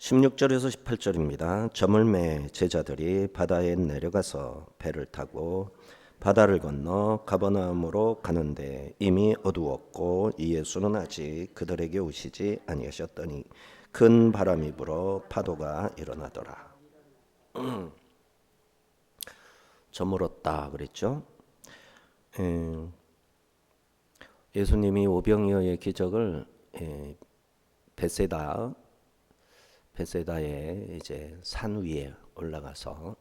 16절에서 18절입니다. 저물매 제자들이 바다에 내려가서 배를 타고 바다를 건너 가버나움으로 가는데 이미 어두웠고 예수는 아직 그들에게 오시지 아니하셨더니 큰 바람이 불어 파도가 일어나더라. 저물었다 그랬죠. 예수님이 오병이어의 기적을 베세다의 이제 산 위에 올라가서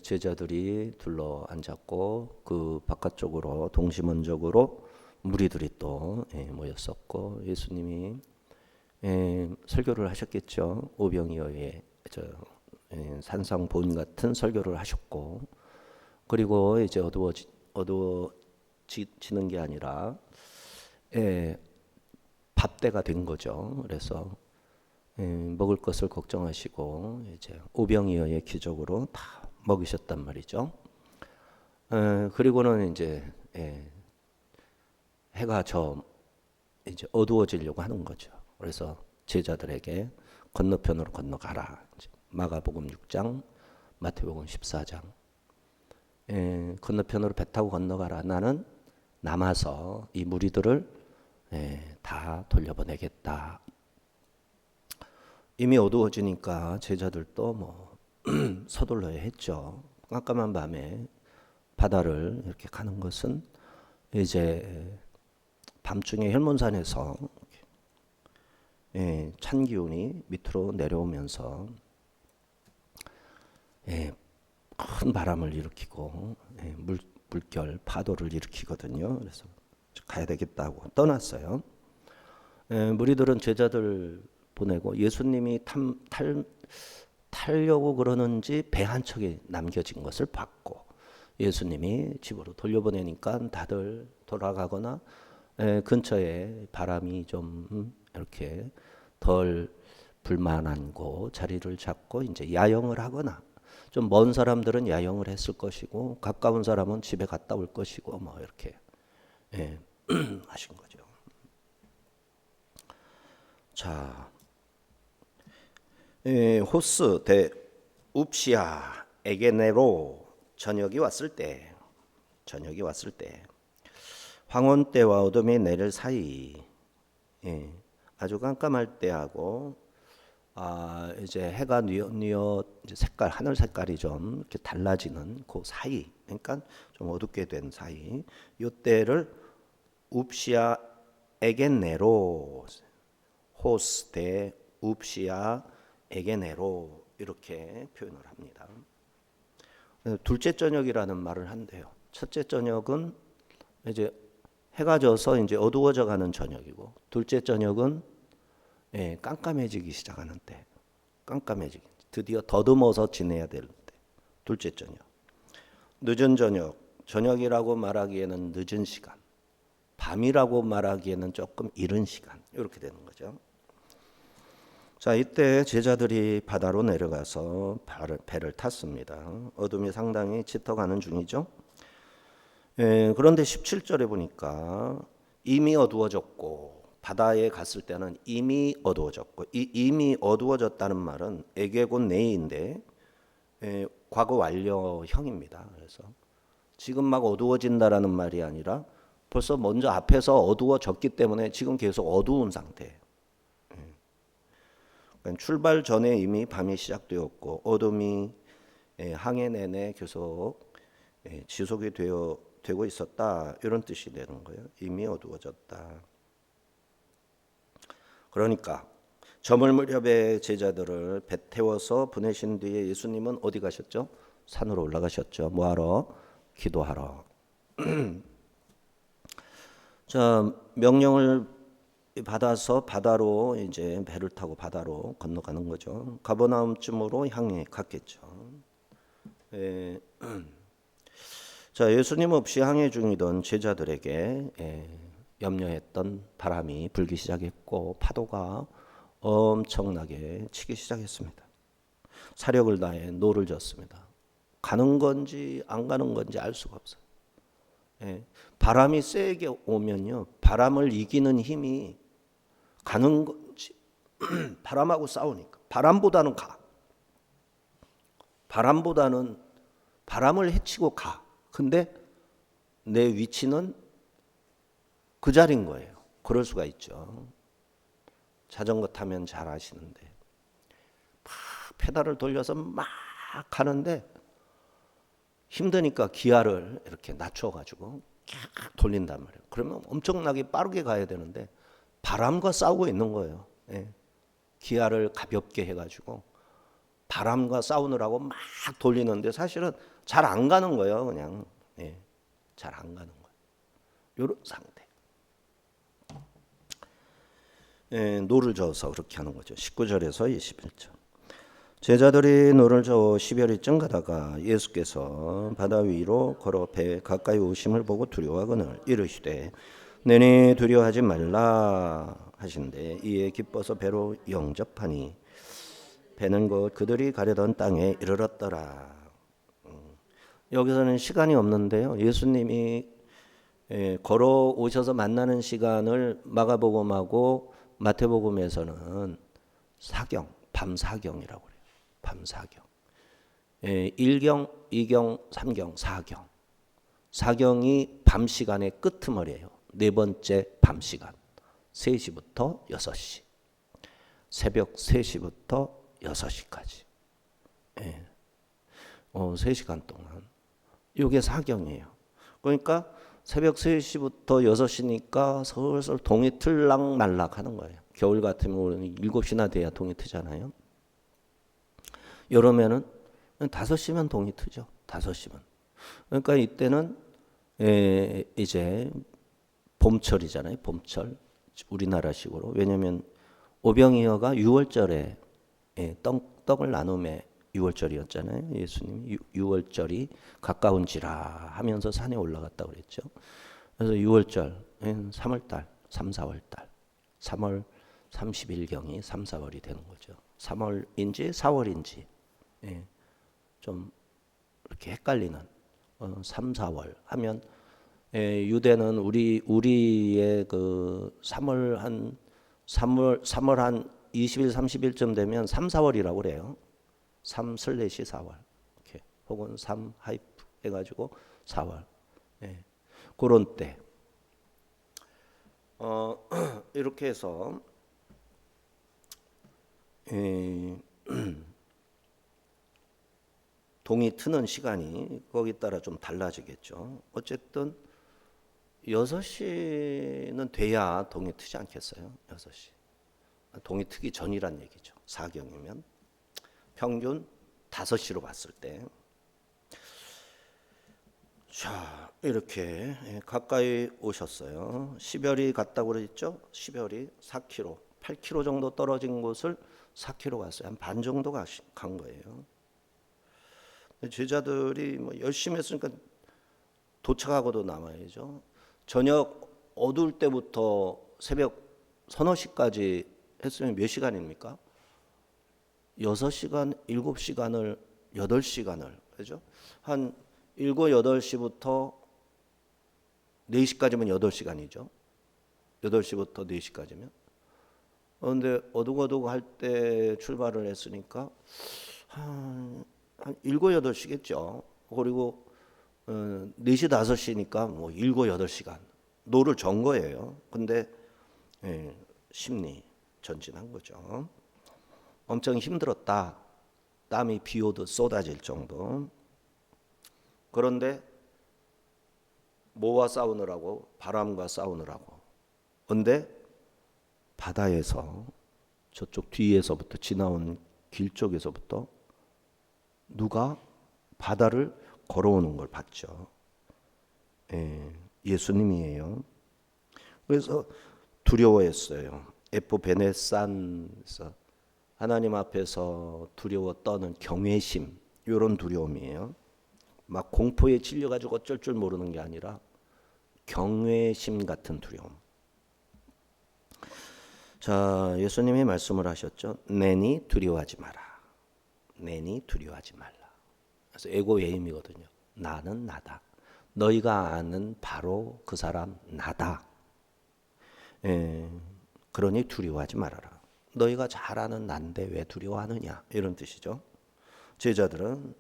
제자들이 둘러 앉았고 그 바깥쪽으로 동시문적으로 무리들이 또 모였었고 예수님이 설교를 하셨겠죠. 오병이어의 산상본 같은 설교를 하셨고 그리고 이제 어두워지는 게 아니라 밥때가 된 거죠. 그래서 먹을 것을 걱정하시고 이제 오병이어의 기적으로 다 먹이셨단 말이죠. 그리고는 이제 해가 이제 어두워지려고 하는 거죠. 그래서 제자들에게 건너편으로 건너가라. 마가복음 6장, 마태복음 14장. 건너편으로 배 타고 건너가라. 나는 남아서 이 무리들을 다 돌려보내겠다. 이미 어두워지니까 제자들도 뭐 서둘러야 했죠. 깜깜한 밤에 바다를 이렇게 가는 것은 이제 밤중에 혈몬산에서 찬 기운이 밑으로 내려오면서 큰 바람을 일으키고 물결, 파도를 일으키거든요. 그래서 가야 되겠다고 떠났어요. 무리들은 제자들 보내고 예수님이 타려고 그러는지 배 한 척이 남겨진 것을 봤고 예수님이 집으로 돌려보내니까 다들 돌아가거나 근처에 바람이 좀 이렇게 덜 불만한 곳 자리를 잡고 이제 야영을 하거나 좀 먼 사람들은 야영을 했을 것이고 가까운 사람은 집에 갔다 올 것이고 뭐 이렇게 하신 거죠. 자, 호스 대 웁시아 에게네로 저녁이 왔을 때 황혼 때와 어둠이 내릴 사이 아주 깜깜할 때하고 이제 해가 뉘어 이제 색깔 하늘 색깔이 좀 이렇게 달라지는 그 사이 그러니까 좀 어둡게 된 사이 이때를 웁시아 에게네로 호스 대 웁시아 에게네로 이렇게 표현을 합니다. 둘째 저녁이라는 말을 한대요. 첫째 저녁은 이제 해가 져서 이제 어두워져 가는 저녁이고 둘째 저녁은 깜깜해지기 시작하는 때. 깜깜해지기. 드디어 더듬어서 지내야 될 때. 둘째 저녁. 늦은 저녁. 저녁이라고 말하기에는 늦은 시간. 밤이라고 말하기에는 조금 이른 시간. 이렇게 되는 거죠. 자, 이때 제자들이 바다로 내려가서 배를 탔습니다. 어둠이 상당히 짙어가는 중이죠. 그런데 17절에 보니까 이미 어두워졌고 바다에 갔을 때는 이미 어두워졌고 이 이미 어두워졌다는 말은 에게 곧 네인데 과거 완료형입니다. 그래서 지금 막 어두워진다라는 말이 아니라 벌써 먼저 앞에서 어두워졌기 때문에 지금 계속 어두운 상태예요. 출발 전에 이미 밤이 시작되었고 어둠이 항해 내내 계속 지속이 되고 있었다 이런 뜻이 되는 거예요. 이미 어두워졌다. 그러니까 저물 무렵에 제자들을 배 태워서 보내신 뒤에 예수님은 어디 가셨죠? 산으로 올라가셨죠. 뭐하러? 기도하러. 자, 명령을 받아서 바다로 이제 배를 타고 바다로 건너가는 거죠. 가버나움쯤으로 향해 갔겠죠. 자, 예수님 없이 항해 중이던 제자들에게 염려했던 바람이 불기 시작했고 파도가 엄청나게 치기 시작했습니다. 사력을 다해 노를 졌습니다. 가는 건지 안 가는 건지 알 수가 없어요. 바람이 세게 오면요, 바람을 이기는 힘이 가는 건지 바람하고 싸우니까 바람보다는 가. 바람보다는 바람을 헤치고 가. 근데 내 위치는 그 자리인 거예요. 그럴 수가 있죠. 자전거 타면 잘 아시는데 막 페달을 돌려서 막 가는데 힘드니까 기아를 이렇게 낮춰가지고 돌린단 말이에요. 그러면 엄청나게 빠르게 가야 되는데 바람과 싸우고 있는 거예요. 예. 기아를 가볍게 해가지고 바람과 싸우느라고 막 돌리는데 사실은 잘 안 가는 거예요. 그냥 예. 잘 안 가는 거예요. 이런 상태. 예, 노를 저어서 그렇게 하는 거죠. 19절에서 21절. 제자들이 노를 저어 10여리쯤 가다가 예수께서 바다 위로 걸어 배 가까이 오심을 보고 두려워하거늘 이르시되 너희 두려워하지 말라 하신대 이에 기뻐서 배로 영접하니 배는 곧 그들이 가려던 땅에 이르렀더라. 여기서는 시간이 없는데요. 예수님이 걸어오셔서 만나는 시간을 마가복음하고 마태복음에서는 사경, 밤 사경이라고 그래요. 밤 사경. 1경, 2경, 3경, 4경. 4경이 밤 시간의 끄트머리예요. 네 번째 밤 시간. 3시부터 6시. 새벽 3시부터 6시까지. 3시간 동안. 이게 4경이에요. 그러니까 새벽 3시부터 6시니까 슬슬 동이 틀락말락 하는 거예요. 겨울 같으면 7시나 돼야 동이 트잖아요. 여름에는 5시면 동이 트죠. 5시면. 그러니까 이때는 이제 봄철이잖아요. 봄철. 우리나라식으로. 왜냐하면 오병이어가 6월절에 떡을 나눔에 6월절이었잖아요. 예수님이 6월절이 가까운지라 하면서 산에 올라갔다고 그랬죠. 그래서 6월절, 3월달, 3, 4월달, 3월 30일경이 3, 4월이 되는 거죠. 3월인지 4월인지 좀 이렇게 헷갈리는 3, 4월 하면 유대는 우리의 그 3월 한 20일, 30일쯤 되면 3, 4월이라고 그래요. 3 슬래시 4월 이렇게 혹은 3 하이프 해가지고 4월 그런 때 이렇게 해서 동이 트는 시간이 거기 따라 좀 달라지겠죠. 어쨌든 6시는 돼야 동이 트지 않겠어요? 6시. 동이 트기 전이란 얘기죠. 4경이면. 평균 5시로 봤을 때. 자, 이렇게 가까이 오셨어요. 10여리 갔다고 그랬죠? 10여리 4km, 8km 정도 떨어진 곳을 4km 갔어요. 한 반 정도 간 거예요. 제자들이 뭐 열심히 했으니까 도착하고도 남아야죠. 저녁 어두울 때부터 새벽 서너 시까지 했으면 몇 시간입니까? 6시간, 7시간을, 8시간을, 그죠? 한 7, 8시부터 4시까지면 8시간이죠. 8시부터 4시까지면. 그런데 어둑어둑 할 때 출발을 했으니까 한 7, 8시겠죠. 그리고 4시, 5시니까 뭐 7, 8시간. 노를 전 거예요. 근데 심리 전진한 거죠. 엄청 힘들었다. 땀이 비 오듯 쏟아질 정도. 그런데 뭐와 싸우느라고? 바람과 싸우느라고. 근데 바다에서 저쪽 뒤에서부터 지나온 길 쪽에서부터 누가 바다를 걸어오는 걸 봤죠. 예수님이에요. 그래서 두려워했어요. 에포베네산에서 하나님 앞에서 두려워 떠는 경외심, 이런 두려움이에요. 막 공포에 질려가지고 어쩔 줄 모르는 게 아니라 경외심 같은 두려움. 자, 예수님이 말씀을 하셨죠. 내니 두려워하지 마라. 내니 두려워하지 말라. 그래서 에고예임이거든요. 나는 나다. 너희가 아는 바로 그 사람 나다. 그러니 두려워하지 말아라. 너희가 잘 아는 난데 왜 두려워하느냐, 이런 뜻이죠. 제자들은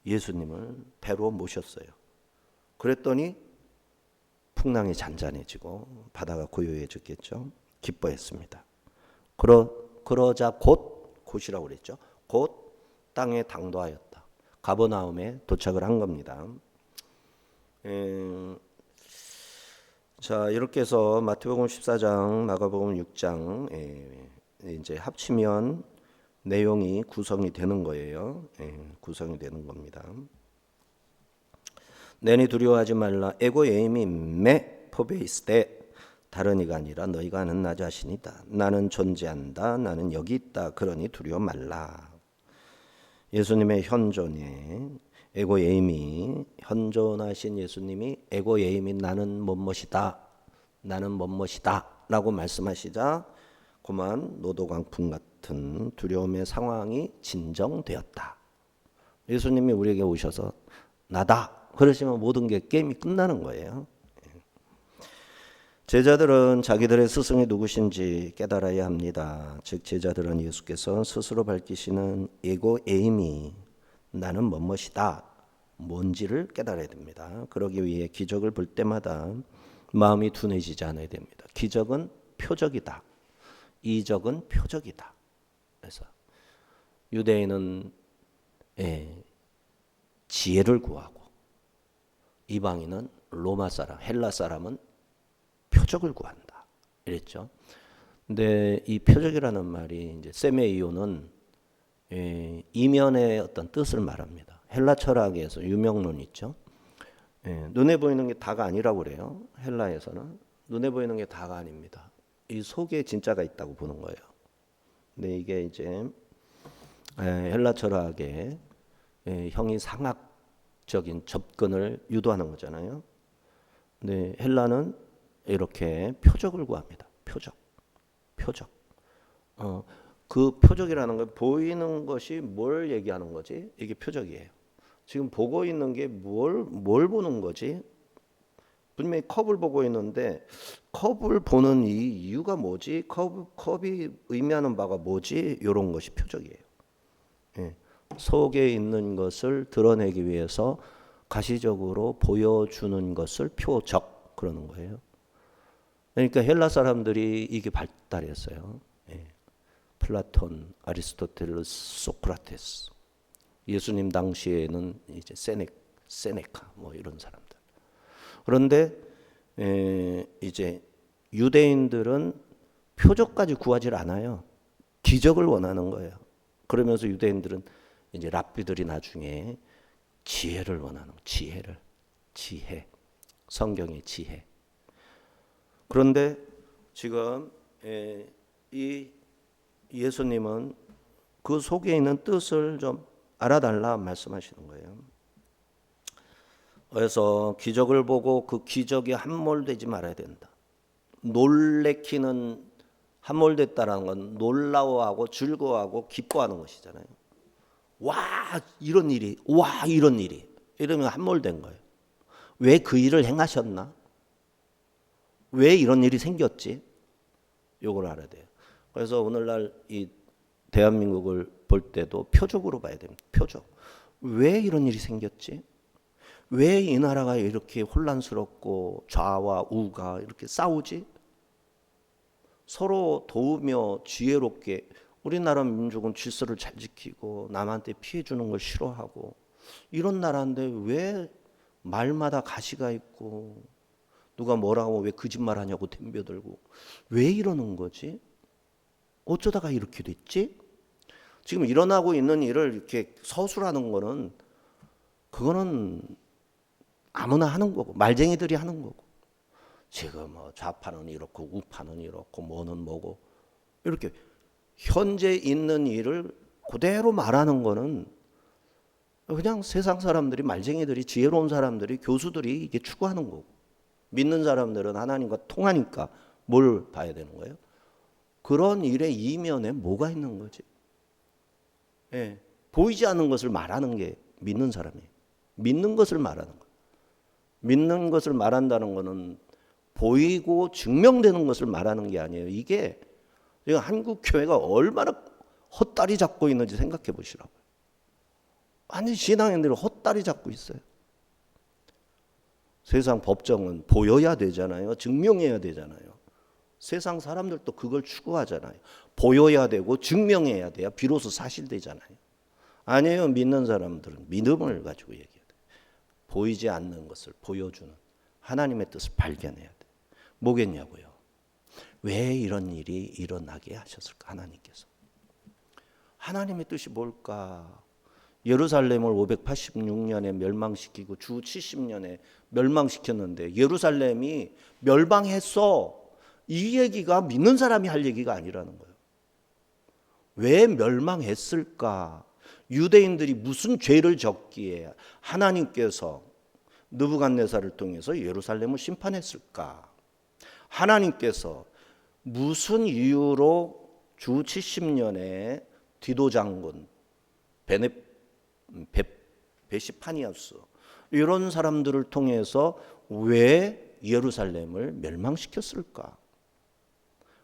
예수님을 배로 모셨어요. 그랬더니 풍랑이 잔잔해지고 바다가 고요해졌겠죠. 기뻐했습니다. 그러자 곧이라고 그랬죠. 곧 땅에 당도하였다. 가버나움에 도착을 한 겁니다. 자, 이렇게 해서 마태복음 14장, 마가복음 6장 이제 합치면 내용이 구성이 되는 거예요. 구성이 되는 겁니다. 내니 두려워하지 말라. 에고 에이미 메 포베이스데, 다른 이가 아니라 너희가 아는 나 자신이다. 나는 존재한다. 나는 여기 있다. 그러니 두려워 말라. 예수님의 현존에 에고 에이미, 현존하신 예수님이 에고 에이미 나는 뭐뭇이다. 나는 뭐뭇이다 라고 말씀하시자 그만 노도강풍 같은 두려움의 상황이 진정되었다. 예수님이 우리에게 오셔서 나다 그러시면 모든 게 게임이 끝나는 거예요. 제자들은 자기들의 스승이 누구신지 깨달아야 합니다. 즉 제자들은 예수께서 스스로 밝히시는 에고 에이미, 나는 뭐뭇이다, 뭔지를 깨달아야 됩니다. 그러기 위해 기적을 볼 때마다 마음이 둔해지지 않아야 됩니다. 기적은 표적이다. 이적은 표적이다. 그래서 유대인은 지혜를 구하고 이방인은 로마 사람, 헬라 사람은 표적을 구한다. 이랬죠. 근데 이 표적이라는 말이 이제 세메이오는 이면의 어떤 뜻을 말합니다. 헬라 철학에서 유명론 있죠. 눈에 보이는 게 다가 아니라고 그래요. 헬라에서는 눈에 보이는 게 다가 아닙니다. 이 속에 진짜가 있다고 보는 거예요. 근데 이게 이제 헬라 철학의 형이 상학적인 접근을 유도하는 거잖아요. 근데 헬라는 이렇게 표적을 구합니다. 표적. 그 표적이라는 건 보이는 것이 뭘 얘기하는 거지? 이게 표적이에요. 지금 보고 있는 게 뭘 보는 거지? 분명히 컵을 보고 있는데 컵을 보는 이 이유가 뭐지? 컵이 의미하는 바가 뭐지? 이런 것이 표적이에요. 속에 있는 것을 드러내기 위해서 가시적으로 보여주는 것을 표적 그러는 거예요. 그러니까 헬라 사람들이 이게 발달했어요. 플라톤, 아리스토텔레스, 소크라테스. 예수님 당시에는 이제 세네카 뭐 이런 사람들. 그런데 이제 유대인들은 표적까지 구하지 않아요. 기적을 원하는 거예요. 그러면서 유대인들은 이제 랍비들이 나중에 지혜를 원하는 거예요. 지혜. 성경의 지혜. 그런데 지금 이 예수님은 그 속에 있는 뜻을 좀 알아달라 말씀하시는 거예요. 그래서 기적을 보고 그 기적이 함몰되지 말아야 된다. 놀래키는 함몰됐다라는 건 놀라워하고 즐거워하고 기뻐하는 것이잖아요. 와 이런 일이 이러면 함몰된 거예요. 왜 그 일을 행하셨나? 왜 이런 일이 생겼지? 요걸 알아야 돼요. 그래서 오늘날 이 대한민국을 볼 때도 표적으로 봐야 됩니다. 표적. 왜 이런 일이 생겼지? 왜 이 나라가 이렇게 혼란스럽고 좌와 우가 이렇게 싸우지? 서로 도우며 지혜롭게 우리나라 민족은 질서를 잘 지키고 남한테 피해 주는 걸 싫어하고 이런 나라인데 왜 말마다 가시가 있고 누가 뭐라고 왜 거짓말하냐고 덤벼들고 왜 이러는 거지? 어쩌다가 이렇게 됐지? 지금 일어나고 있는 일을 이렇게 서술하는 거는 그거는 아무나 하는 거고 말쟁이들이 하는 거고 지금 뭐 좌파는 이렇고 우파는 이렇고 뭐는 뭐고 이렇게 현재 있는 일을 그대로 말하는 거는 그냥 세상 사람들이 말쟁이들이 지혜로운 사람들이 교수들이 이게 추구하는 거고 믿는 사람들은 하나님과 통하니까 뭘 봐야 되는 거예요? 그런 일의 이면에 뭐가 있는 거지? 보이지 않는 것을 말하는 게 믿는 사람이에요. 믿는 것을 말하는 거예요. 믿는 것을 말한다는 것은 보이고 증명되는 것을 말하는 게 아니에요. 이게 지금 한국 교회가 얼마나 헛다리 잡고 있는지 생각해 보시라고요. 완전 신앙인들이 헛다리 잡고 있어요. 세상 법정은 보여야 되잖아요. 증명해야 되잖아요. 세상 사람들도 그걸 추구하잖아요. 보여야 되고 증명해야 돼야 비로소 사실되잖아요. 아니에요. 믿는 사람들은 믿음을 가지고 얘기해야 돼요. 보이지 않는 것을 보여주는 하나님의 뜻을 발견해야 돼요. 뭐겠냐고요. 왜 이런 일이 일어나게 하셨을까? 하나님께서. 하나님의 뜻이 뭘까? 예루살렘을 586년에 멸망시키고 주 70년에 멸망시켰는데 예루살렘이 멸망했어. 이 얘기가 믿는 사람이 할 얘기가 아니라는 거예요. 왜 멸망했을까? 유대인들이 무슨 죄를 졌기에 하나님께서 느부갓네살을 통해서 예루살렘을 심판했을까? 하나님께서 무슨 이유로 주 70년에 디도 장군, 베시파니아스 이런 사람들을 통해서 왜 예루살렘을 멸망시켰을까?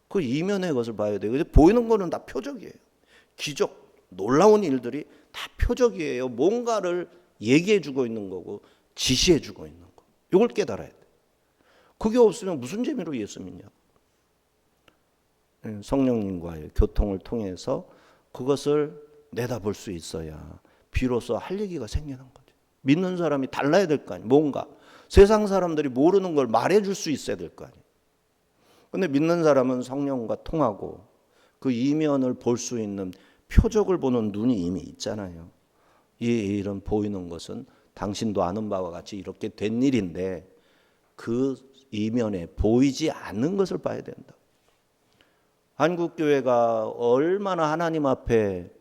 그 이면의 것을 봐야 돼요. 근데 보이는 거는 다 표적이에요. 기적, 놀라운 일들이 다 표적이에요. 뭔가를 얘기해 주고 있는 거고 지시해 주고 있는 거. 이걸 깨달아야 돼. 그게 없으면 무슨 재미로 예수 믿냐? 성령님과의 교통을 통해서 그것을 내다볼 수 있어야 비로소 할 얘기가 생기는 거죠. 믿는 사람이 달라야 될 거 아니에요. 뭔가 세상 사람들이 모르는 걸 말해줄 수 있어야 될 거 아니에요. 근데 믿는 사람은 성령과 통하고 그 이면을 볼 수 있는 표적을 보는 눈이 이미 있잖아요. 이 일은 보이는 것은 당신도 아는 바와 같이 이렇게 된 일인데 그 이면에 보이지 않는 것을 봐야 된다. 한국교회가 얼마나 하나님 앞에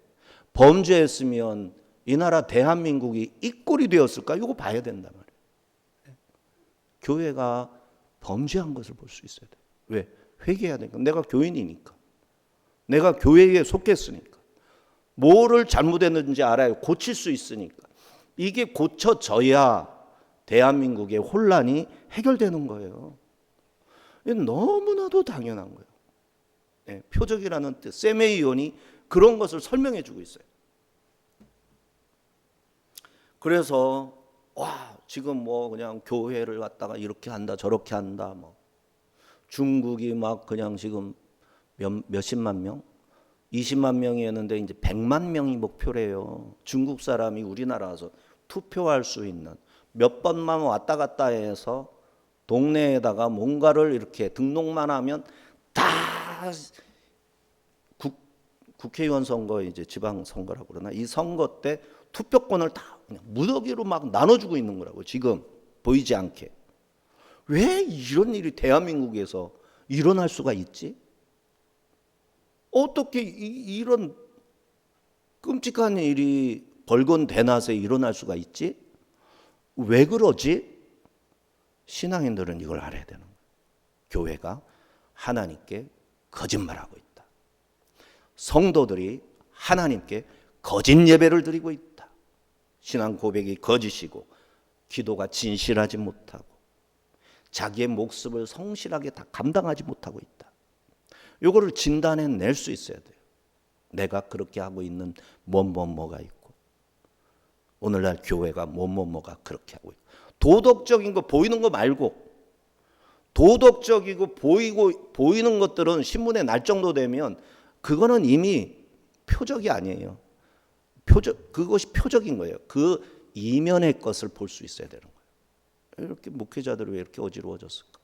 범죄했으면 이 나라 대한민국이 이 꼴이 되었을까? 이거 봐야 된단 말이에요. 교회가 범죄한 것을 볼 수 있어야 돼요. 왜? 회개해야 되니까. 내가 교인이니까. 내가 교회에 속했으니까. 뭐를 잘못했는지 알아요. 고칠 수 있으니까. 이게 고쳐져야 대한민국의 혼란이 해결되는 거예요. 이건 너무나도 당연한 거예요. 네, 표적이라는 뜻, 세메이온이 그런 것을 설명해 주고 있어요. 그래서 지금 뭐 그냥 교회를 갖다가 이렇게 한다 저렇게 한다 뭐 중국이 막 그냥 지금 몇십만 명? 20만 명이었는데 이제 100만 명이 목표래요. 중국 사람이 우리나라 와서 투표할 수 있는 몇 번만 왔다 갔다 해서 동네에다가 뭔가를 이렇게 등록만 하면 다 국회의원 선거 이제 지방 선거라고 그러나 이 선거 때 투표권을 다 그냥 무더기로 막 나눠주고 있는 거라고 지금 보이지 않게. 왜 이런 일이 대한민국에서 일어날 수가 있지? 어떻게 이런 끔찍한 일이 벌건 대낮에 일어날 수가 있지? 왜 그러지? 신앙인들은 이걸 알아야 되는 거예요. 교회가 하나님께 거짓말하고 있다. 성도들이 하나님께 거짓 예배를 드리고 있다. 신앙 고백이 거짓이고 기도가 진실하지 못하고 자기의 목숨을 성실하게 다 감당하지 못하고 있다. 이거를 진단해낼 수 있어야 돼요. 내가 그렇게 하고 있는 뭐가 있고 오늘날 교회가 뭐가 그렇게 하고 있고 도덕적인 거 보이는 거 말고 도덕적이고 보이는 것들은 신문에 날 정도 되면 그거는 이미 표적이 아니에요. 그것이 표적인 거예요. 그 이면의 것을 볼 수 있어야 되는 거예요. 이렇게 목회자들이 왜 이렇게 어지러워졌을까?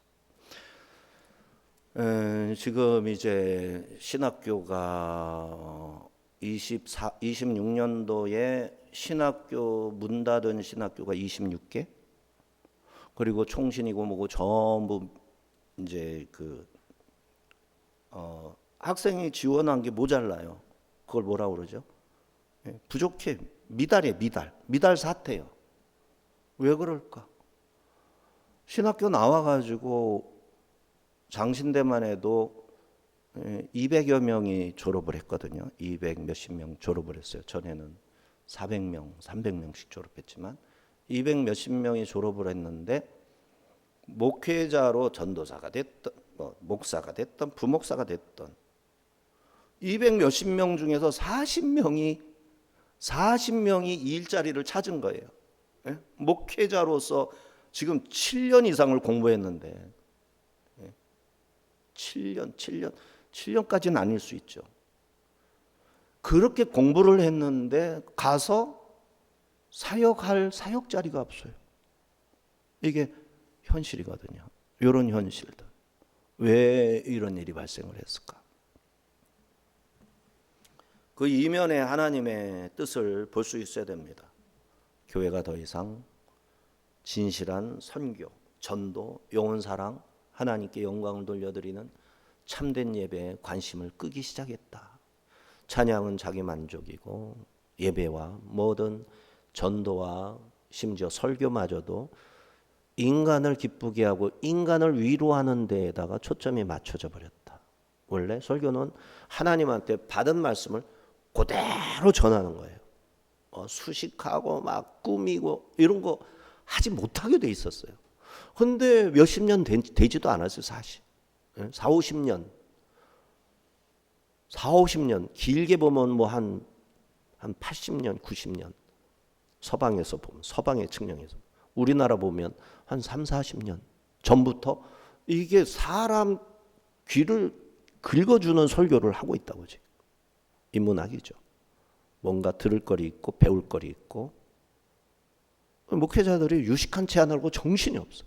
지금 이제 신학교가 26년도에 신학교 문 닫은 신학교가 26개 그리고 총신이고 뭐고 전부 이제 학생이 지원한 게 모자라요. 그걸 뭐라고 그러죠? 부족해. 미달이에요. 미달 사태예요. 왜 그럴까? 신학교 나와가지고 장신대만 해도 200여 명이 졸업을 했거든요. 200 몇십 명 졸업을 했어요. 전에는 400명, 300명씩 졸업했지만 200 몇십 명이 졸업을 했는데 목회자로 전도사가 됐던 목사가 됐던 부목사가 됐던 200 몇십 명 중에서 40명이 이 일자리를 찾은 거예요. 예? 목회자로서 지금 7년 이상을 공부했는데 7년까지는 아닐 수 있죠. 그렇게 공부를 했는데 가서 사역할 사역 자리가 없어요. 이게 현실이거든요. 이런 현실들. 왜 이런 일이 발생을 했을까? 그 이면에 하나님의 뜻을 볼 수 있어야 됩니다. 교회가 더 이상 진실한 선교, 전도, 영혼사랑, 하나님께 영광을 돌려드리는 참된 예배에 관심을 끄기 시작했다. 찬양은 자기 만족이고 예배와 모든 전도와 심지어 설교마저도 인간을 기쁘게 하고 인간을 위로하는 데에다가 초점이 맞춰져 버렸다. 원래 설교는 하나님한테 받은 말씀을 그대로 전하는 거예요. 수식하고 막 꾸미고 이런 거 하지 못하게 돼 있었어요. 근데 몇십 년 되지도 않았어요, 사실. 4, 50년. 길게 보면 뭐 한 80년, 90년. 서방에서 보면, 서방의 측량에서. 우리나라 보면 한 3, 40년 전부터 이게 사람 귀를 긁어주는 설교를 하고 있다고 지금. 인문학이죠. 뭔가 들을 거리 있고 배울 거리 있고 목회자들이 유식한 채 안 하고 정신이 없어.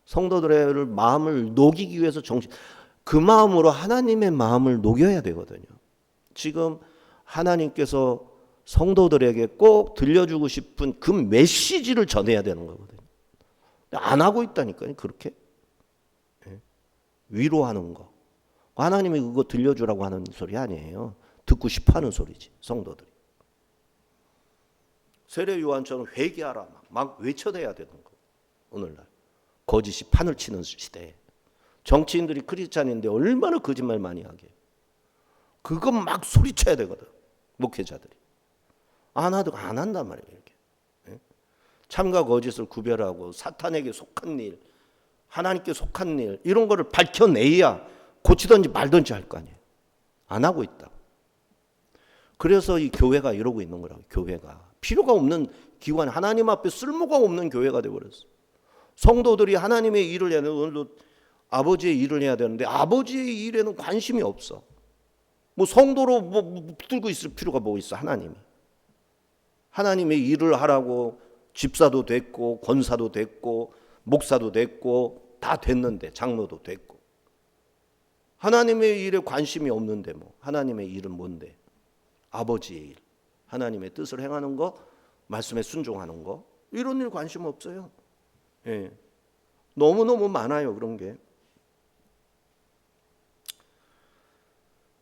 성도들의 마음을 녹이기 위해서 그 마음으로 하나님의 마음을 녹여야 되거든요. 지금 하나님께서 성도들에게 꼭 들려주고 싶은 그 메시지를 전해야 되는 거거든요. 안 하고 있다니까요. 그렇게 위로하는 거. 하나님이 그거 들려주라고 하는 소리 아니에요. 듣고 싶어하는 소리지, 성도들이. 세례 요한처럼 회개하라 막 외쳐대야 되는 거. 오늘날 거짓이 판을 치는 시대에 정치인들이 크리스찬인데 얼마나 거짓말 많이 하게. 그거 막 소리쳐야 되거든. 목회자들이 안 한단 말이에요. 이렇게 참과 거짓을 구별하고 사탄에게 속한 일, 하나님께 속한 일 이런 거를 밝혀내야 고치든지 말든지 할 거 아니에요. 안 하고 있다. 그래서 이 교회가 이러고 있는 거라고. 교회가 필요가 없는 기관, 하나님 앞에 쓸모가 없는 교회가 되어버렸어. 성도들이 하나님의 일을 해야 되는데 오늘도 아버지의 일을 해야 되는데 아버지의 일에는 관심이 없어. 뭐 성도로 뭐 붙들고 있을 필요가 뭐 있어. 하나님의 일을 하라고 집사도 됐고 권사도 됐고 목사도 됐고 다 됐는데 장로도 됐고 하나님의 일에 관심이 없는데 뭐 하나님의 일은 뭔데? 아버지의 일, 하나님의 뜻을 행하는 거, 말씀에 순종하는 거 이런 일 관심 없어요. 예. 너무너무 많아요 그런 게.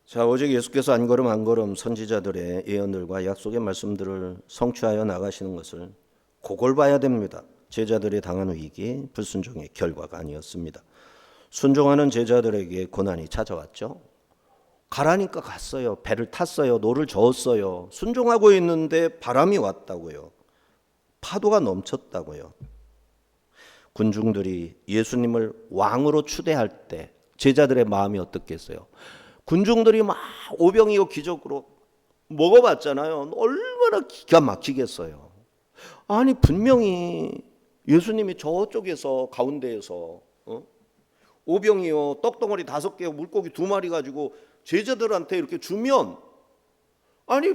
자, 오직 예수께서 한 걸음 한 걸음 선지자들의 예언들과 약속의 말씀들을 성취하여 나가시는 것을 그걸 봐야 됩니다. 제자들이 당한 위기, 불순종의 결과가 아니었습니다. 순종하는 제자들에게 고난이 찾아왔죠. 가라니까 갔어요. 배를 탔어요. 노를 저었어요. 순종하고 있는데 바람이 왔다고요. 파도가 넘쳤다고요. 군중들이 예수님을 왕으로 추대할 때 제자들의 마음이 어떻겠어요? 군중들이 막 오병이어 기적으로 먹어봤잖아요. 얼마나 기가 막히겠어요. 아니 분명히 예수님이 저쪽에서 가운데에서 오병이어 떡덩어리 5개 물고기 2마리 가지고 제자들한테 이렇게 주면 아니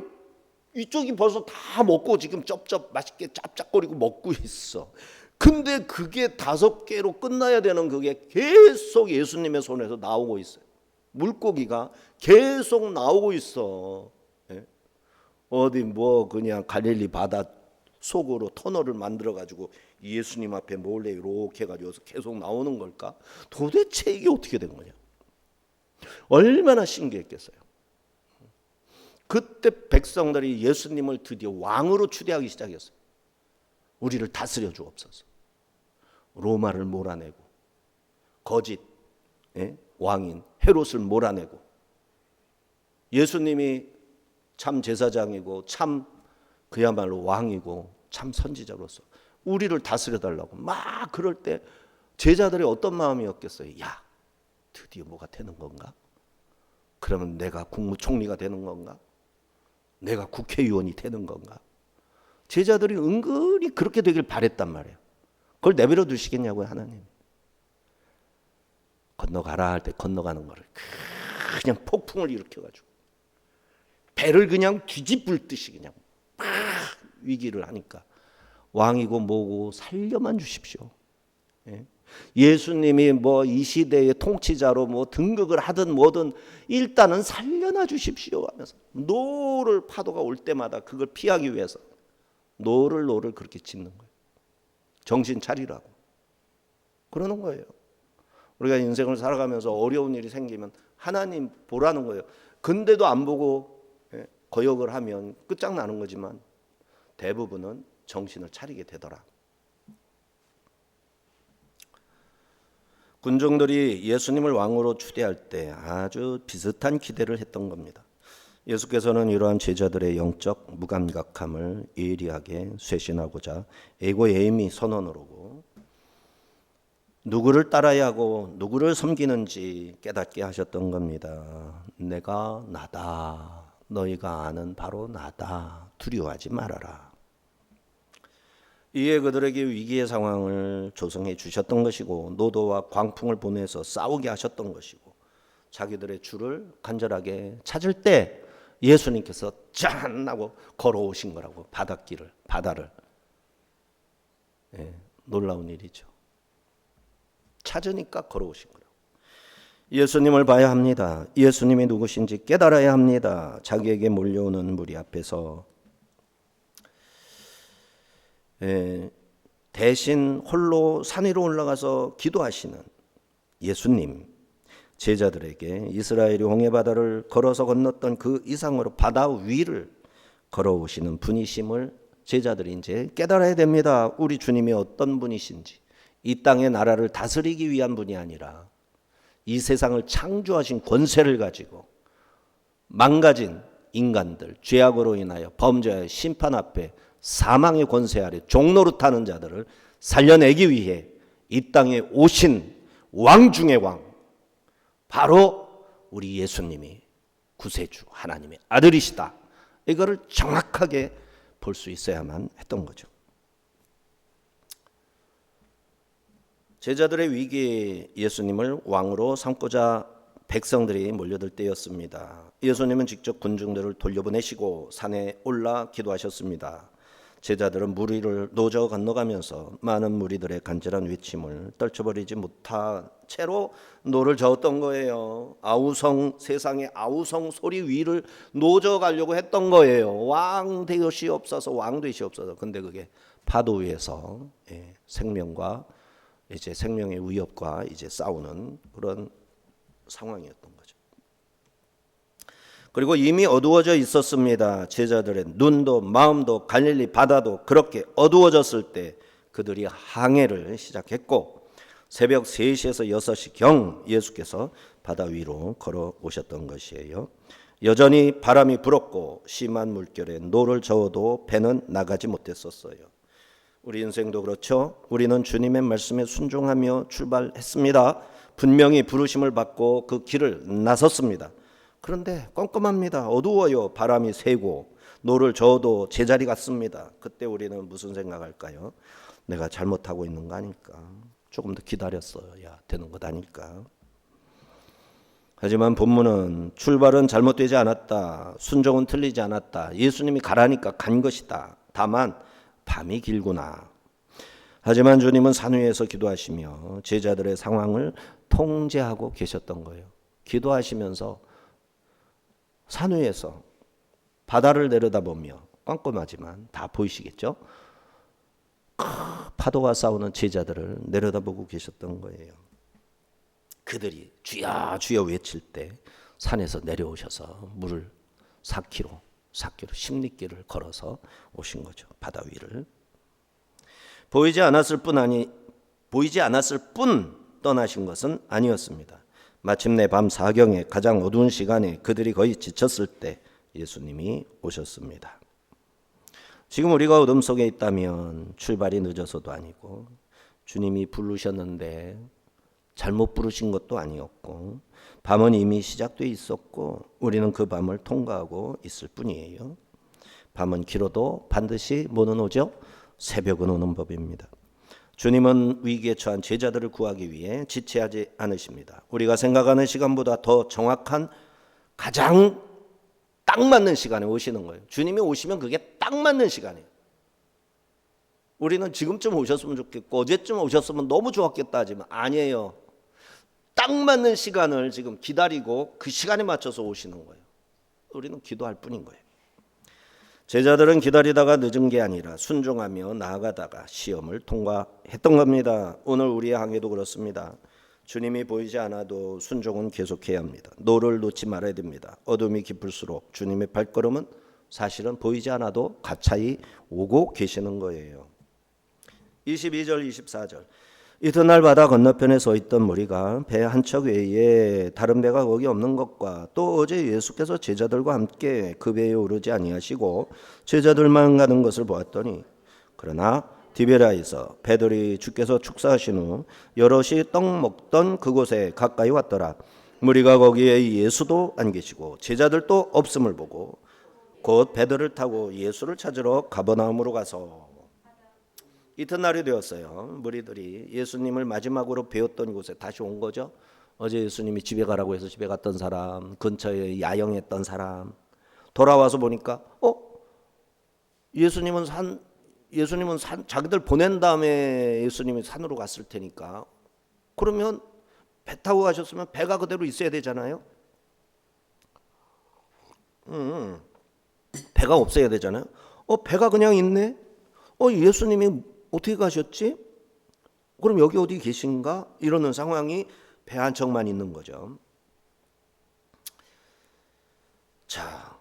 이쪽이 벌써 다 먹고 지금 쩝쩝 맛있게 짭짭거리고 먹고 있어. 근데 그게 5개로 끝나야 되는 그게 계속 예수님의 손에서 나오고 있어요. 물고기가 계속 나오고 있어. 어디 뭐 그냥 갈릴리 바다 속으로 터널을 만들어 가지고 예수님 앞에 몰래 이렇게 해가지고 계속 나오는 걸까? 도대체 이게 어떻게 된 거냐? 얼마나 신기했겠어요. 그때 백성들이 예수님을 드디어 왕으로 추대하기 시작했어요. 우리를 다스려 주옵소서. 로마를 몰아내고 거짓 왕인 헤롯을 몰아내고 예수님이 참 제사장이고 참 그야말로 왕이고 참 선지자로서 우리를 다스려 달라고 막 그럴 때 제자들이 어떤 마음이었겠어요? 야, 드디어 뭐가 되는 건가? 그러면 내가 국무총리가 되는 건가? 내가 국회의원이 되는 건가? 제자들이 은근히 그렇게 되길 바랬단 말이에요. 그걸 내버려 두시겠냐고요, 하나님. 건너가라 할 때 건너가는 거를 그냥 폭풍을 일으켜가지고 배를 그냥 뒤집을 듯이 그냥 막 위기를 하니까 왕이고 뭐고 살려만 주십시오. 예수님이 뭐 이 시대의 통치자로 뭐 등극을 하든 뭐든 일단은 살려놔 주십시오 하면서 노를 파도가 올 때마다 그걸 피하기 위해서 노를 그렇게 짓는 거예요. 정신 차리라고 그러는 거예요. 우리가 인생을 살아가면서 어려운 일이 생기면 하나님 보라는 거예요. 근데도 안 보고 거역을 하면 끝장나는 거지만 대부분은 정신을 차리게 되더라. 군중들이 예수님을 왕으로 추대할 때 아주 비슷한 기대를 했던 겁니다. 예수께서는 이러한 제자들의 영적 무감각함을 예리하게 쇄신하고자 에고에이미 선언을 하고 누구를 따라야 하고 누구를 섬기는지 깨닫게 하셨던 겁니다. 내가 나다. 너희가 아는 바로 나다. 두려워하지 말아라. 이에 그들에게 위기의 상황을 조성해 주셨던 것이고 노도와 광풍을 보내서 싸우게 하셨던 것이고 자기들의 주를 간절하게 찾을 때 예수님께서 짠 하고 걸어오신 거라고 바다를. 놀라운 일이죠. 찾으니까 걸어오신 거라고. 예수님을 봐야 합니다. 예수님이 누구신지 깨달아야 합니다. 자기에게 몰려오는 무리 앞에서 대신 홀로 산 위로 올라가서 기도하시는 예수님, 제자들에게 이스라엘이 홍해바다를 걸어서 건넜던 그 이상으로 바다 위를 걸어오시는 분이심을 제자들이 이제 깨달아야 됩니다. 우리 주님이 어떤 분이신지. 이 땅의 나라를 다스리기 위한 분이 아니라 이 세상을 창조하신 권세를 가지고 망가진 인간들, 죄악으로 인하여 범죄의 심판 앞에 사망의 권세 아래 종노릇하는 자들을 살려내기 위해 이 땅에 오신 왕 중의 왕, 바로 우리 예수님이 구세주 하나님의 아들이시다. 이거를 정확하게 볼 수 있어야만 했던 거죠. 제자들의 위기에 예수님을 왕으로 삼고자 백성들이 몰려들 때였습니다. 예수님은 직접 군중들을 돌려보내시고 산에 올라 기도하셨습니다. 제자들은 물 위를 노저 건너가면서 많은 무리들의 간절한 외침을 떨쳐버리지 못한 채로 노를 저었던 거예요. 세상의 아우성 소리 위를 노저 가려고 했던 거예요. 왕 되시옵소서. 근데 그게 파도 위에서 생명과 이제 생명의 위협과 이제 싸우는 그런 상황이었던 거죠. 그리고 이미 어두워져 있었습니다. 제자들의 눈도 마음도 갈릴리 바다도 그렇게 어두워졌을 때 그들이 항해를 시작했고 새벽 3시에서 6시경 예수께서 바다 위로 걸어오셨던 것이에요. 여전히 바람이 불었고 심한 물결에 노를 저어도 배는 나가지 못했었어요. 우리 인생도 그렇죠. 우리는 주님의 말씀에 순종하며 출발했습니다. 분명히 부르심을 받고 그 길을 나섰습니다. 그런데 껌껌합니다. 어두워요. 바람이 세고 노를 저어도 제자리 같습니다. 그때 우리는 무슨 생각할까요? 내가 잘못하고 있는 거 아닐까? 조금 더 기다렸어야 되는 것 아닐까? 하지만 본문은 출발은 잘못되지 않았다. 순종은 틀리지 않았다. 예수님이 가라니까 간 것이다. 다만 밤이 길구나. 하지만 주님은 산 위에서 기도하시며 제자들의 상황을 통제하고 계셨던 거예요. 기도하시면서 산 위에서 바다를 내려다보며 깜깜하지만 다 보이시겠죠? 파도가 싸우는 제자들을 내려다보고 계셨던 거예요. 그들이 주여 주여 외칠 때 산에서 내려오셔서 물을 4km 10리길을 걸어서 오신 거죠. 바다 위를. 보이지 않았을 뿐 떠나신 것은 아니었습니다. 마침내 밤 4경에 가장 어두운 시간에 그들이 거의 지쳤을 때 예수님이 오셨습니다. 지금 우리가 어둠 속에 있다면 출발이 늦어서도 아니고 주님이 부르셨는데 잘못 부르신 것도 아니었고 밤은 이미 시작돼 있었고 우리는 그 밤을 통과하고 있을 뿐이에요. 밤은 길어도 반드시 뭐는 오죠? 새벽은 오는 법입니다. 주님은 위기에 처한 제자들을 구하기 위해 지체하지 않으십니다. 우리가 생각하는 시간보다 더 정확한 가장 딱 맞는 시간에 오시는 거예요. 주님이 오시면 그게 딱 맞는 시간이에요. 우리는 지금쯤 오셨으면 좋겠고 어제쯤 오셨으면 너무 좋았겠다 하지만 아니에요. 딱 맞는 시간을 지금 기다리고 그 시간에 맞춰서 오시는 거예요. 우리는 기도할 뿐인 거예요. 제자들은 기다리다가 늦은 게 아니라 순종하며 나아가다가 시험을 통과했던 겁니다. 오늘 우리의 항해도 그렇습니다. 주님이 보이지 않아도 순종은 계속해야 합니다. 노를 놓지 말아야 됩니다. 어둠이 깊을수록 주님의 발걸음은 사실은 보이지 않아도 가차히 오고 계시는 거예요. 22절 24절 이튿날 바다 건너편에 서 있던 무리가 배 한 척 외에 다른 배가 거기 없는 것과 또 어제 예수께서 제자들과 함께 그 배에 오르지 아니하시고 제자들만 가는 것을 보았더니 그러나 디베라에서 배들이 주께서 축사하신 후 여럿이 떡 먹던 그곳에 가까이 왔더라. 무리가 거기에 예수도 안 계시고 제자들도 없음을 보고 곧 배들을 타고 예수를 찾으러 가버나움으로 가서 이튿날이 되었어요. 무리들이 예수님을 마지막으로 배웠던 곳에 다시 온 거죠. 어제 예수님이 집에 가라고 해서 집에 갔던 사람, 근처에 야영했던 사람 돌아와서 보니까 예수님은 자기들 보낸 다음에 예수님이 산으로 갔을 테니까 그러면 배 타고 가셨으면 배가 그대로 있어야 되잖아요. 배가 없어야 되잖아요. 배가 그냥 있네. 예수님이 어떻게 가셨지? 그럼 여기 어디 계신가? 이러는 상황이 배 한 척만 있는 거죠. 자,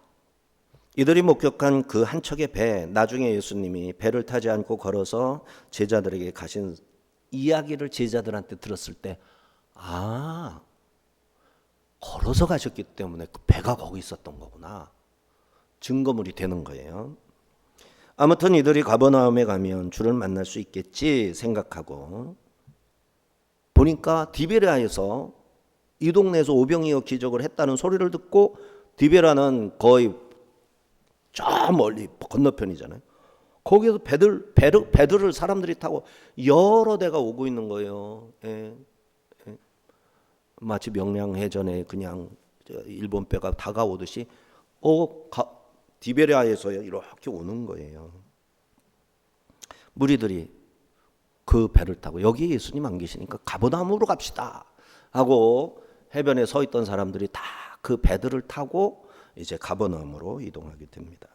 이들이 목격한 그 한 척의 배, 나중에 예수님이 배를 타지 않고 걸어서 제자들에게 가신 이야기를 제자들한테 들었을 때 걸어서 가셨기 때문에 그 배가 거기 있었던 거구나. 증거물이 되는 거예요. 아무튼 이들이 가버나움에 가면 주를 만날 수 있겠지 생각하고 보니까 디베라에서 이 동네에서 오병이어 기적을 했다는 소리를 듣고 디베라는 거의 저 멀리 건너편이잖아요. 거기에서 배들을 사람들이 타고 여러 대가 오고 있는 거예요. 마치 명량해전에 그냥 일본 배가 다가오듯이 디베라에서 이렇게 오는 거예요. 무리들이 그 배를 타고 여기 예수님 안 계시니까 가버나움으로 갑시다 하고 해변에 서 있던 사람들이 다 그 배들을 타고 이제 가버나움으로 이동하게 됩니다.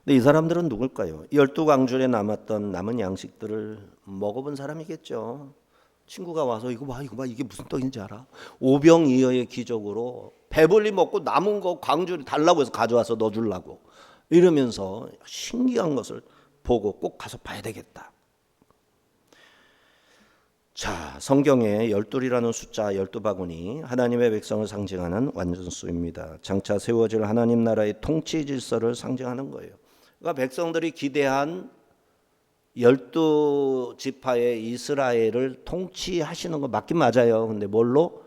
근데 이 사람들은 누굴까요? 12광줄에 남았던 남은 양식들을 먹어본 사람이겠죠. 친구가 와서 이거 봐 이게 무슨 떡인지 알아? 오병이어의 기적으로 배불리 먹고 남은 거 광줄이 달라고 해서 가져와서 넣어주려고 이러면서 신기한 것을 보고 꼭 가서 봐야 되겠다. 자, 성경에 12이라는 숫자 12바구니 하나님의 백성을 상징하는 완전수입니다. 장차 세워질 하나님 나라의 통치 질서를 상징하는 거예요. 그러니까 백성들이 기대한 12지파의 이스라엘을 통치하시는 거 맞긴 맞아요. 근데 뭘로?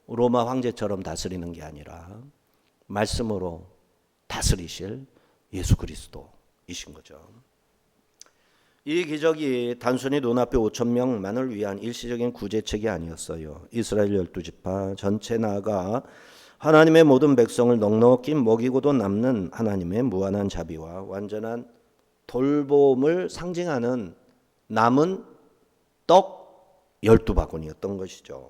로마 황제처럼 다스리는 게 아니라 말씀으로 다스리실 예수 그리스도이신 거죠. 이 기적이 단순히 눈앞에 5천 명만을 위한 일시적인 구제책이 아니었어요. 이스라엘 12지파 전체 나아가 하나님의 모든 백성을 넉넉히 먹이고도 남는 하나님의 무한한 자비와 완전한 돌봄을 상징하는 남은 떡 12바구니였던 것이죠.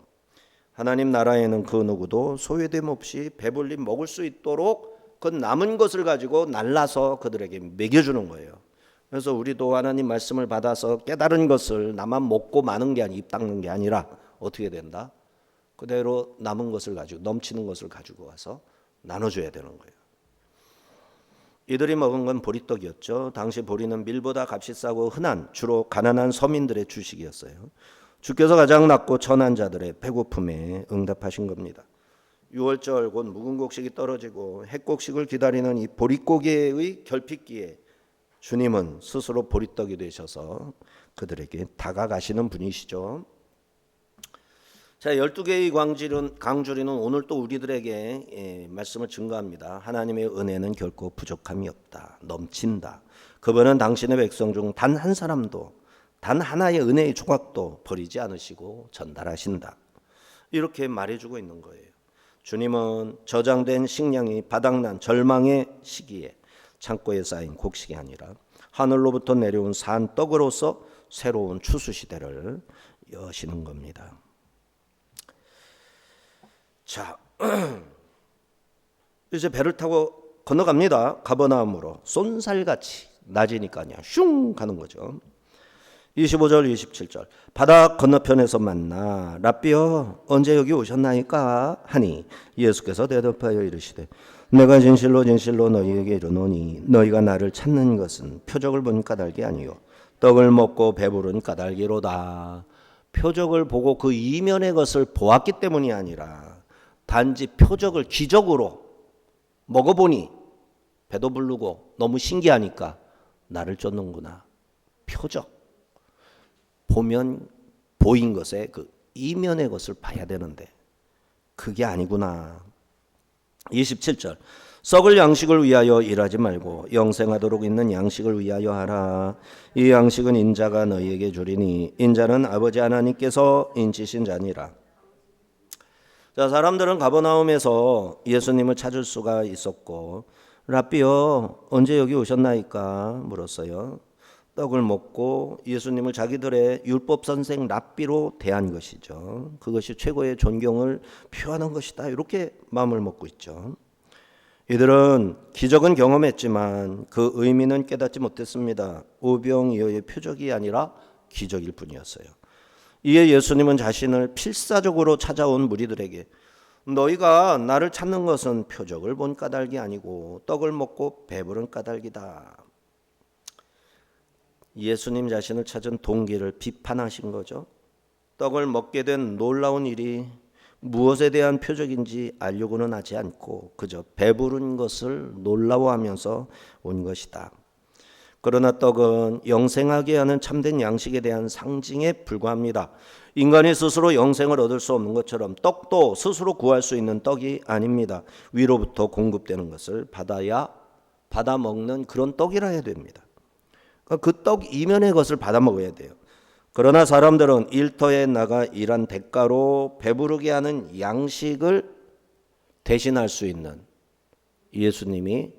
하나님 나라에는 그 누구도 소외됨 없이 배불리 먹을 수 있도록 그 남은 것을 가지고 날라서 그들에게 먹여주는 거예요. 그래서 우리도 하나님 말씀을 받아서 깨달은 것을 나만 먹고 마는 게 아니라 입 닦는 게 아니라 어떻게 된다? 그대로 남은 것을 가지고 넘치는 것을 가지고 와서 나눠줘야 되는 거예요. 이들이 먹은 건 보리떡이었죠. 당시 보리는 밀보다 값이 싸고 흔한 주로 가난한 서민들의 주식이었어요. 주께서 가장 낮고 천한 자들의 배고픔에 응답하신 겁니다. 6월절 곧 묵은 곡식이 떨어지고 핵곡식을 기다리는 이 보릿고개의 결핍기에 주님은 스스로 보리떡이 되셔서 그들에게 다가가시는 분이시죠. 자, 12개의 강주리는 오늘 또 우리들에게 말씀을 증거합니다. 하나님의 은혜는 결코 부족함이 없다. 넘친다. 그분은 당신의 백성 중 단 한 사람도 단 하나의 은혜의 조각도 버리지 않으시고 전달하신다. 이렇게 말해주고 있는 거예요. 주님은 저장된 식량이 바닥난 절망의 시기에 창고에 쌓인 곡식이 아니라 하늘로부터 내려온 산 떡으로서 새로운 추수 시대를 여시는 겁니다. 자, 이제 배를 타고 건너갑니다. 가버나움으로 쏜살같이 낮이니까요. 슝 가는 거죠. 25절 27절 바다 건너편에서 만나 랍비여 언제 여기 오셨나이까 하니 예수께서 대답하여 이르시되 내가 진실로 진실로 너희에게 이르노니 너희가 나를 찾는 것은 표적을 본 까닭이 아니요 떡을 먹고 배부른 까닭이로다. 표적을 보고 그 이면의 것을 보았기 때문이 아니라 단지 표적을 기적으로 먹어보니 배도 부르고 너무 신기하니까 나를 쫓는구나. 표적. 보면 보인 것에 그 이면의 것을 봐야 되는데 그게 아니구나. 27절 썩을 양식을 위하여 일하지 말고 영생하도록 있는 양식을 위하여 하라. 이 양식은 인자가 너희에게 주리니 인자는 아버지 하나님께서 인치신 자니라. 자, 사람들은 가버나움에서 예수님을 찾을 수가 있었고 랍비여 언제 여기 오셨나이까 물었어요. 떡을 먹고 예수님을 자기들의 율법 선생 랍비로 대한 것이죠. 그것이 최고의 존경을 표하는 것이다. 이렇게 마음을 먹고 있죠. 이들은 기적은 경험했지만 그 의미는 깨닫지 못했습니다. 오병이어의 표적이 아니라 기적일 뿐이었어요. 이에 예수님은 자신을 필사적으로 찾아온 무리들에게 너희가 나를 찾는 것은 표적을 본 까닭이 아니고 떡을 먹고 배부른 까닭이다. 예수님 자신을 찾은 동기를 비판하신 거죠. 떡을 먹게 된 놀라운 일이 무엇에 대한 표적인지 알려고는 하지 않고 그저 배부른 것을 놀라워하면서 온 것이다. 그러나 떡은 영생하게 하는 참된 양식에 대한 상징에 불과합니다. 인간이 스스로 영생을 얻을 수 없는 것처럼 떡도 스스로 구할 수 있는 떡이 아닙니다. 위로부터 공급되는 것을 받아 먹는 그런 떡이라 해야 됩니다. 그 떡 이면의 것을 받아 먹어야 돼요. 그러나 사람들은 일터에 나가 일한 대가로 배부르게 하는 양식을 대신할 수 있는 예수님이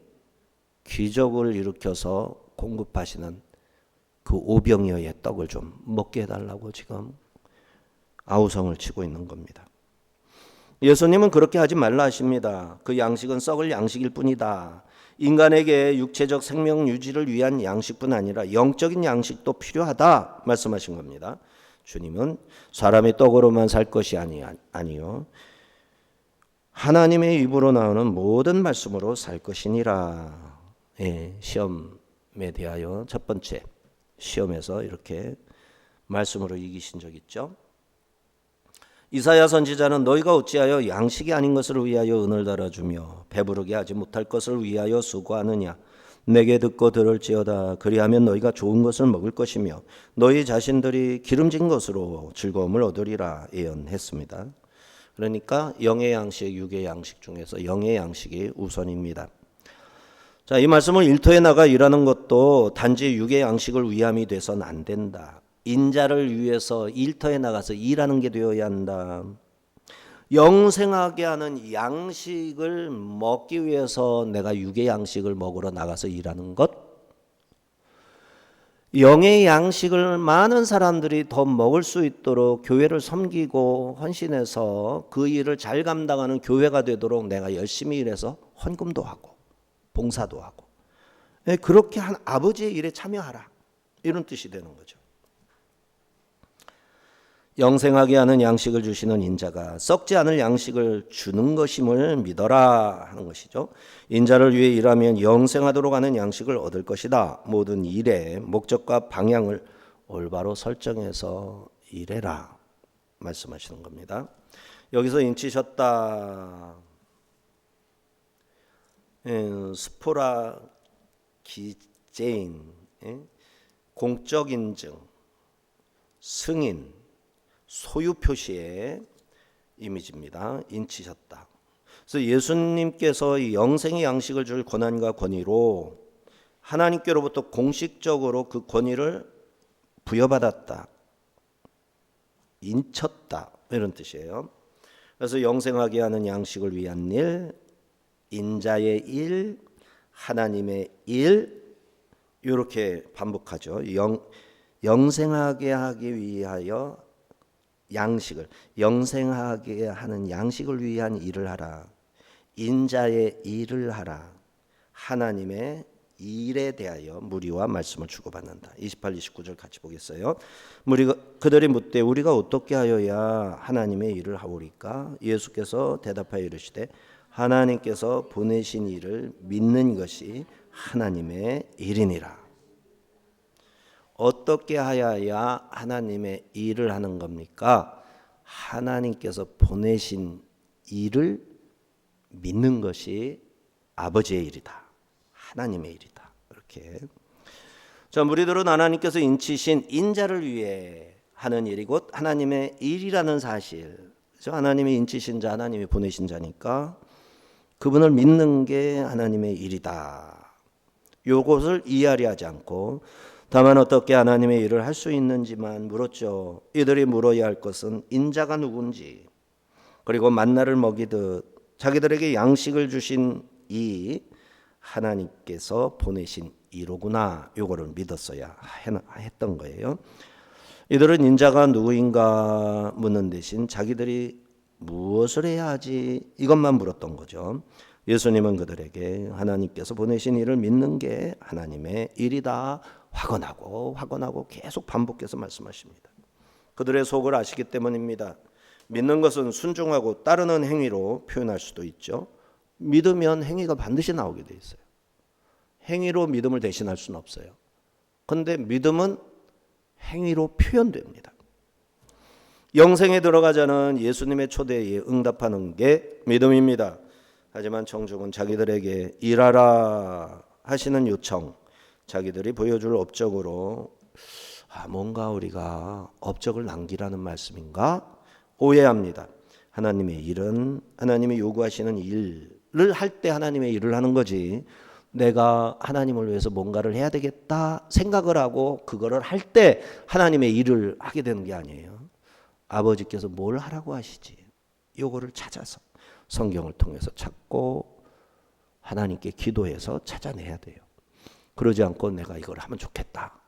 기적을 일으켜서 공급하시는 그 오병이어의 떡을 좀 먹게 해달라고 지금 아우성을 치고 있는 겁니다. 예수님은 그렇게 하지 말라 하십니다. 그 양식은 썩을 양식일 뿐이다. 인간에게 육체적 생명 유지를 위한 양식뿐 아니라 영적인 양식도 필요하다 말씀하신 겁니다. 주님은 사람이 떡으로만 살 것이 아니요 하나님의 입으로 나오는 모든 말씀으로 살 것이니라. 시험에 대하여 첫 번째 시험에서 이렇게 말씀으로 이기신 적 있죠. 이사야 선지자는 너희가 어찌하여 양식이 아닌 것을 위하여 은을 달아주며 배부르게 하지 못할 것을 위하여 수고하느냐. 내게 듣고 들을지어다. 그리하면 너희가 좋은 것을 먹을 것이며 너희 자신들이 기름진 것으로 즐거움을 얻으리라 예언했습니다. 그러니까 영의 양식, 육의 양식 중에서 영의 양식이 우선입니다. 자, 이 말씀을 일터에 나가 일하는 것도 단지 육의 양식을 위함이 돼서는 안 된다. 인자를 위해서 일터에 나가서 일하는 게 되어야 한다. 영생하게 하는 양식을 먹기 위해서 내가 육의 양식을 먹으러 나가서 일하는 것, 영의 양식을 많은 사람들이 더 먹을 수 있도록 교회를 섬기고 헌신해서 그 일을 잘 감당하는 교회가 되도록 내가 열심히 일해서 헌금도 하고 봉사도 하고 그렇게 한 아버지의 일에 참여하라. 이런 뜻이 되는 거죠. 영생하게 하는 양식을 주시는 인자가 썩지 않을 양식을 주는 것임을 믿어라 하는 것이죠. 인자를 위해 일하면 영생하도록 하는 양식을 얻을 것이다. 모든 일의 목적과 방향을 올바로 설정해서 일해라 말씀하시는 겁니다. 여기서 인치셨다. 스포라 기제인, 공적 인증, 승인, 소유 표시에 이미지입니다. 인치셨다. 그래서 예수님께서 이 영생의 양식을 줄 권한과 권위로 하나님께로부터 공식적으로 그 권위를 부여받았다. 인쳤다. 이런 뜻이에요. 그래서 영생하게 하는 양식을 위한 일, 인자의 일, 하나님의 일, 이렇게 반복하죠. 영생하게 하기 위하여 양식을, 영생하게 하는 양식을 위한 일을 하라. 인자의 일을 하라. 하나님의 일에 대하여 무리와 말씀을 주고받는다. 28, 29절 같이 보겠어요. 그들이 묻되 우리가 어떻게 하여야 하나님의 일을 하오리까? 예수께서 대답하여 이르시되 하나님께서 보내신 일을 믿는 것이 하나님의 일이니라. 어떻게 하여야 하나님의 일을 하는 겁니까? 하나님께서 보내신 일을 믿는 것이 아버지의 일이다. 하나님의 일이다. 이렇게. 자, 무리들은 하나님께서 인치신 인자를 위해 하는 일이 곧 하나님의 일이라는 사실. 그래서 하나님이 인치신 자, 하나님이 보내신 자니까 그분을 믿는 게 하나님의 일이다. 요것을 이해하려 하지 않고 다만 어떻게 하나님의 일을 할 수 있는지만 물었죠. 이들이 물어야 할 것은 인자가 누군지, 그리고 만나를 먹이듯 자기들에게 양식을 주신 이 하나님께서 보내신 이로구나. 요거를 믿었어야 했던 거예요. 이들은 인자가 누구인가 묻는 대신 자기들이 무엇을 해야 하지 이것만 물었던 거죠. 예수님은 그들에게 하나님께서 보내신 일을 믿는 게 하나님의 일이다 확언하고 계속 반복해서 말씀하십니다. 그들의 속을 아시기 때문입니다. 믿는 것은 순종하고 따르는 행위로 표현할 수도 있죠. 믿으면 행위가 반드시 나오게 돼 있어요. 행위로 믿음을 대신할 수는 없어요. 그런데 믿음은 행위로 표현됩니다. 영생에 들어가자는 예수님의 초대에 응답하는 게 믿음입니다. 하지만 청중은 자기들에게 일하라 하시는 요청, 자기들이 보여줄 업적으로 뭔가 우리가 업적을 남기라는 말씀인가 오해합니다. 하나님의 일은 하나님이 요구하시는 일을 할 때 하나님의 일을 하는 거지, 내가 하나님을 위해서 뭔가를 해야 되겠다 생각을 하고 그거를 할 때 하나님의 일을 하게 되는 게 아니에요. 아버지께서 뭘 하라고 하시지, 요거를 찾아서 성경을 통해서 찾고 하나님께 기도해서 찾아내야 돼요. 그러지 않고 내가 이걸 하면 좋겠다,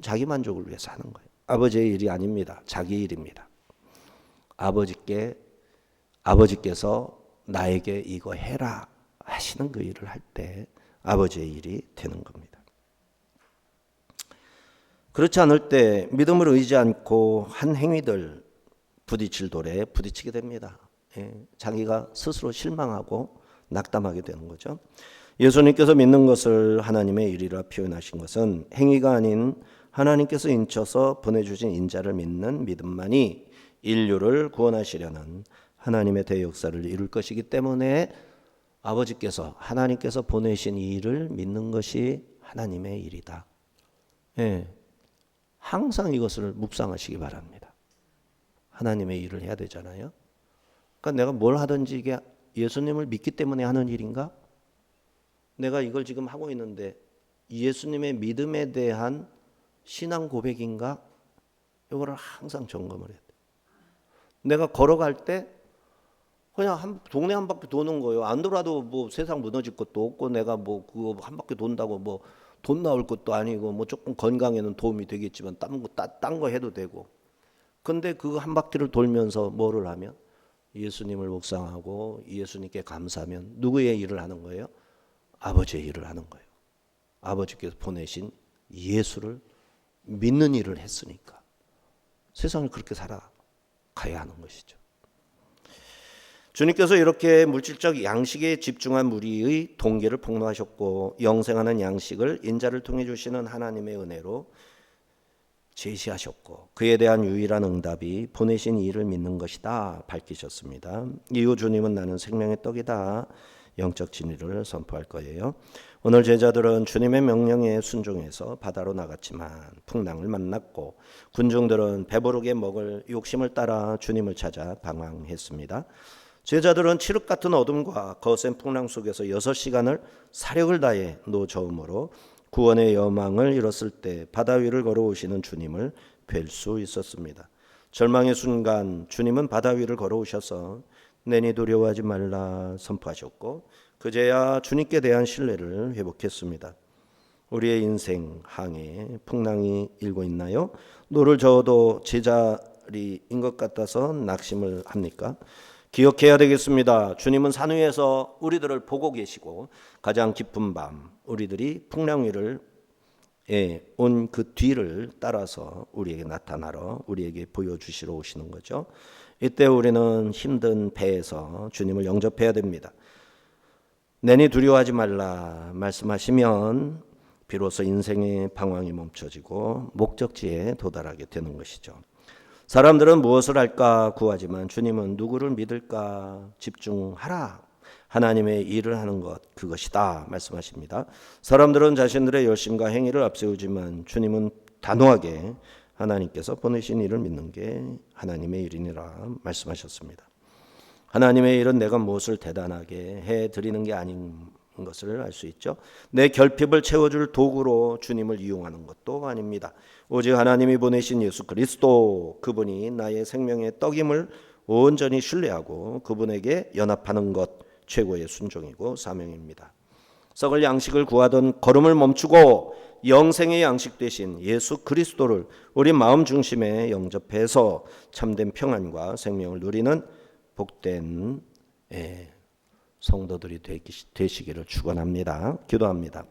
자기 만족을 위해서 하는 거예요. 아버지의 일이 아닙니다. 자기 일입니다. 아버지께서 나에게 이거 해라 하시는 그 일을 할 때 아버지의 일이 되는 겁니다. 그렇지 않을 때 믿음을 의지 않고 한 행위들 부딪힐 돌에 부딪히게 됩니다. 자기가 스스로 실망하고 낙담하게 되는 거죠. 예수님께서 믿는 것을 하나님의 일이라 표현하신 것은 행위가 아닌 하나님께서 인쳐서 보내주신 인자를 믿는 믿음만이 인류를 구원하시려는 하나님의 대역사를 이룰 것이기 때문에 하나님께서 보내신 이 일을 믿는 것이 하나님의 일이다. 항상 이것을 묵상하시기 바랍니다. 하나님의 일을 해야 되잖아요. 그러니까 내가 뭘 하든지 이게 예수님을 믿기 때문에 하는 일인가? 내가 이걸 지금 하고 있는데 예수님의 믿음에 대한 신앙 고백인가? 이거를 항상 점검을 해야 돼. 내가 걸어갈 때 그냥 동네 한 바퀴 도는 거예요. 안 돌아도 뭐 세상 무너질 것도 없고, 내가 뭐 그거 한 바퀴 돈다고 뭐 돈 나올 것도 아니고, 뭐 조금 건강에는 도움이 되겠지만 딴 거 해도 되고. 근데 그 한 바퀴를 돌면서 뭐를 하면 예수님을 묵상하고 예수님께 감사하면 누구의 일을 하는 거예요? 아버지의 일을 하는 거예요. 아버지께서 보내신 예수를 믿는 일을 했으니까 세상을 그렇게 살아가야 하는 것이죠. 주님께서 이렇게 물질적 양식에 집중한 무리의 동기를 폭로하셨고, 영생하는 양식을 인자를 통해 주시는 하나님의 은혜로 제시하셨고, 그에 대한 유일한 응답이 보내신 이를 믿는 것이다 밝히셨습니다. 이후 주님은 나는 생명의 떡이다, 영적 진리를 선포할 거예요. 오늘 제자들은 주님의 명령에 순종해서 바다로 나갔지만 풍랑을 만났고 군중들은 배부르게 먹을 욕심을 따라 주님을 찾아 방황했습니다. 제자들은 칠흑 같은 어둠과 거센 풍랑 속에서 6시간을 사력을 다해 노저음으로 구원의 여망을 잃었을 때 바다 위를 걸어오시는 주님을 뵐 수 있었습니다. 절망의 순간 주님은 바다 위를 걸어오셔서 내니 두려워하지 말라 선포하셨고 그제야 주님께 대한 신뢰를 회복했습니다. 우리의 인생 항해 풍랑이 일고 있나요? 노를 저어도 제자리인 것 같아서 낙심을 합니까? 기억해야 되겠습니다. 주님은 산 위에서 우리들을 보고 계시고 가장 깊은 밤 우리들이 풍랑 위를 온 그 뒤를 따라서 우리에게 나타나러 우리에게 보여주시러 오시는 거죠. 이때 우리는 힘든 배에서 주님을 영접해야 됩니다. 내니 두려워하지 말라 말씀하시면 비로소 인생의 방황이 멈춰지고 목적지에 도달하게 되는 것이죠. 사람들은 무엇을 할까 구하지만 주님은 누구를 믿을까 집중하라. 하나님의 일을 하는 것 그것이다 말씀하십니다. 사람들은 자신들의 열심과 행위를 앞세우지만 주님은 단호하게 하나님께서 보내신 일을 믿는 게 하나님의 일이니라 말씀하셨습니다. 하나님의 일은 내가 무엇을 대단하게 해드리는 게 아닌 것을 알 수 있죠. 내 결핍을 채워줄 도구로 주님을 이용하는 것도 아닙니다. 오직 하나님이 보내신 예수 그리스도 그분이 나의 생명의 떡임을 온전히 신뢰하고 그분에게 연합하는 것 최고의 순종이고 사명입니다. 썩을 양식을 구하던 걸음을 멈추고 영생의 양식 되신 예수 그리스도를 우리 마음 중심에 영접해서 참된 평안과 생명을 누리는 복된 성도들이 되시기를 축원합니다. 기도합니다.